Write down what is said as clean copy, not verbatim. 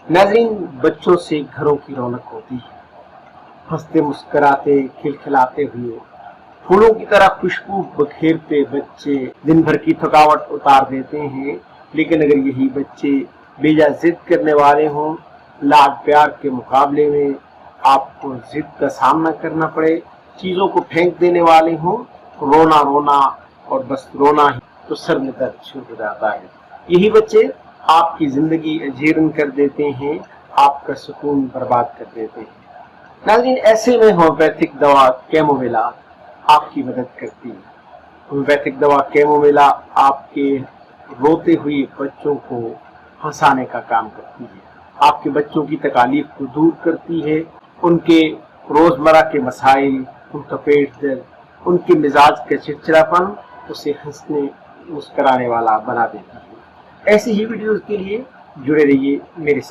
नाज़रीन, बच्चों से घरों की रौनक होती है। हंसते मुस्कराते खिलखिलाते हुए फूलों की तरह खुशबू बखेरते बच्चे दिन भर की थकावट उतार देते हैं। लेकिन अगर यही बच्चे बेजा जिद करने वाले हों, लाड प्यार के मुकाबले में आपको जिद का सामना करना पड़े, चीजों को फेंक देने वाले हों, रोना रोना और बस रोना ही, तो सर में दर्द शुरू हो जाता है। यही बच्चे आपकी जिंदगी अजीर्ण कर देते हैं, आपका सुकून बर्बाद कर देते हैं। नाज़रीन, ऐसे में होम्योपैथिक दवा कैमोमिला आपकी मदद करती है। होम्योपैथिक दवा कैमोमिला आपके रोते हुए बच्चों को हंसाने का काम करती है, आपके बच्चों की तकलीफ को दूर करती है, उनके रोजमर्रा के मसाइल, उनका पेट दर्द, उनके मिजाज का चिड़चिड़ापन उसे हंसने मुस्कराने वाला बना देती है। ऐसी ही वीडियोस के लिए जुड़े रहिए मेरे साथ।